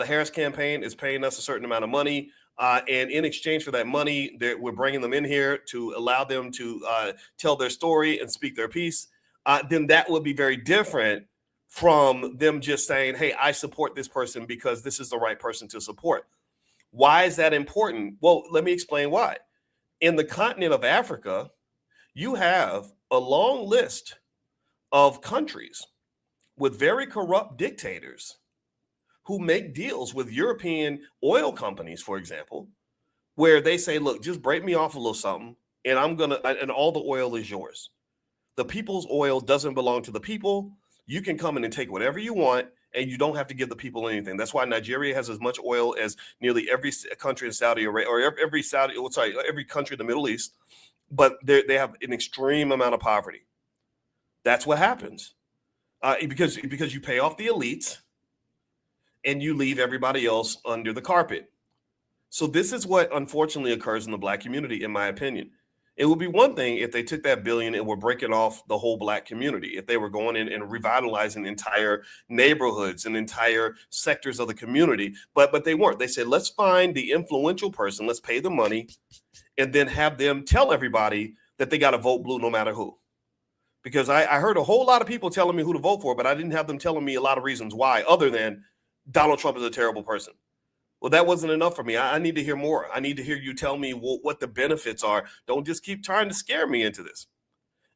The Harris campaign is paying us a certain amount of money. And in exchange for that money, we're bringing them in here to allow them to tell their story and speak their piece. Then that would be very different from them just saying, hey, I support this person because this is the right person to support. Why is that important? Well, let me explain why. In the continent of Africa, you have a long list of countries with very corrupt dictators who make deals with European oil companies, for example, where they say, look, just break me off a little something and and all the oil is yours. The people's oil doesn't belong to the people. You can come in and take whatever you want, and you don't have to give the people anything. That's why Nigeria has as much oil as nearly every country in Saudi Arabia, or every country in the Middle East. But they have an extreme amount of poverty. That's what happens because you pay off the elites and you leave everybody else under the carpet. So this is what unfortunately occurs in the Black community, in my opinion. It would be one thing if they took that billion and were breaking off the whole Black community, if they were going in and revitalizing entire neighborhoods and entire sectors of the community, but they weren't. They said, let's find the influential person, let's pay the money, and then have them tell everybody that they got to vote blue no matter who. Because I heard a whole lot of people telling me who to vote for, but I didn't have them telling me a lot of reasons why, other than Donald Trump is a terrible person. Well, that wasn't enough for me. I need to hear more. I need to hear you tell me what the benefits are. Don't just keep trying to scare me into this.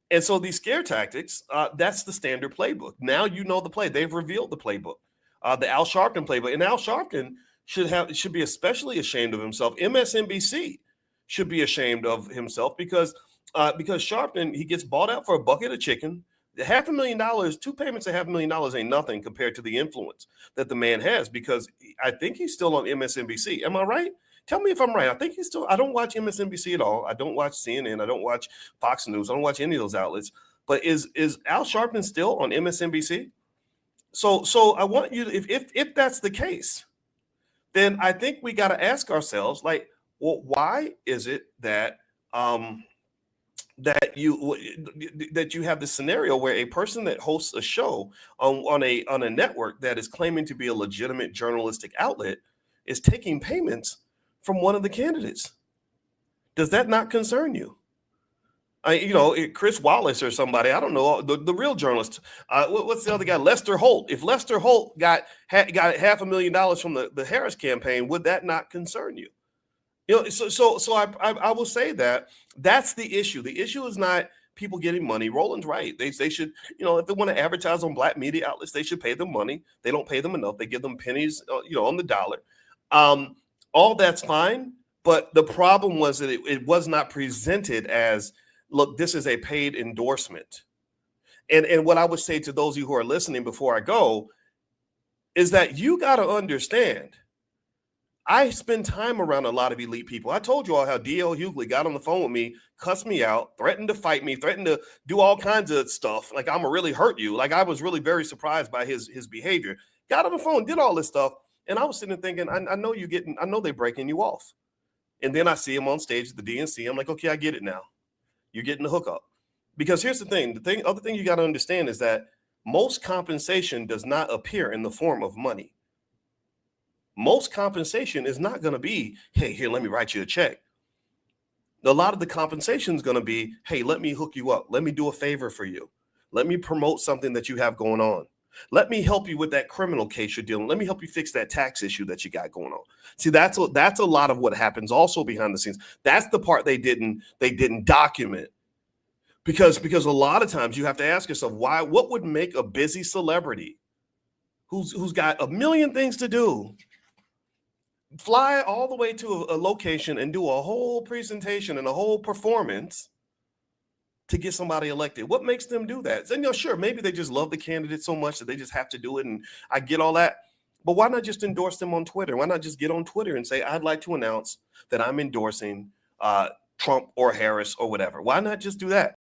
And so these scare tactics, that's the standard playbook. Now you know the play. They've revealed the playbook, the Al Sharpton playbook. And Al Sharpton should be especially ashamed of himself. MSNBC should be ashamed of himself because Sharpton, he gets bought out for a bucket of chicken. $500,000, 2 payments of $500,000 ain't nothing compared to the influence that the man has, because I think he's still on MSNBC. Am I right? Tell me if I'm right. I think he's still, I don't watch MSNBC at all. I don't watch CNN. I don't watch Fox News. I don't watch any of those outlets. But is Al Sharpton still on MSNBC? So I want you to, if that's the case, then I think we got to ask ourselves, like, well, why is it that that you have this scenario where a person that hosts a show on a network that is claiming to be a legitimate journalistic outlet is taking payments from one of the candidates? Does that not concern you? Chris Wallace or somebody, I don't know, the real journalist. What's the other guy? Lester Holt. If Lester Holt got $500,000 from the Harris campaign, would that not concern you? So I will say that that's the issue. The issue is not people getting money. Roland's right. They should, if they want to advertise on Black media outlets, they should pay them money. They don't pay them enough. They give them pennies, on the dollar. All that's fine. But the problem was that it was not presented as, look, this is a paid endorsement. And what I would say to those of you who are listening before I go is that you got to understand, I spend time around a lot of elite people. I told you all how D.L. Hughley got on the phone with me, cussed me out, threatened to fight me, threatened to do all kinds of stuff. Like, I'm going to really hurt you. Like, I was really very surprised by his behavior. Got on the phone, did all this stuff. And I was sitting there thinking, I know they're breaking you off. And then I see him on stage at the DNC. I'm like, okay, I get it now. You're getting the hookup. Because here's the thing. Other thing you got to understand is that most compensation does not appear in the form of money. Most compensation is not going to be, hey, here, let me write you a check. A lot of the compensation is going to be, hey, let me hook you up. Let me do a favor for you. Let me promote something that you have going on. Let me help you with that criminal case you're dealing. Let me help you fix that tax issue that you got going on. See, that's a lot of what happens also behind the scenes. That's the part they didn't document. Because a lot of times you have to ask yourself, what would make a busy celebrity who's got a million things to do fly all the way to a location and do a whole presentation and a whole performance to get somebody elected? What makes them do that? And sure, maybe they just love the candidate so much that they just have to do it. And I get all that. But why not just endorse them on Twitter? Why not just get on Twitter and say, I'd like to announce that I'm endorsing Trump or Harris or whatever? Why not just do that?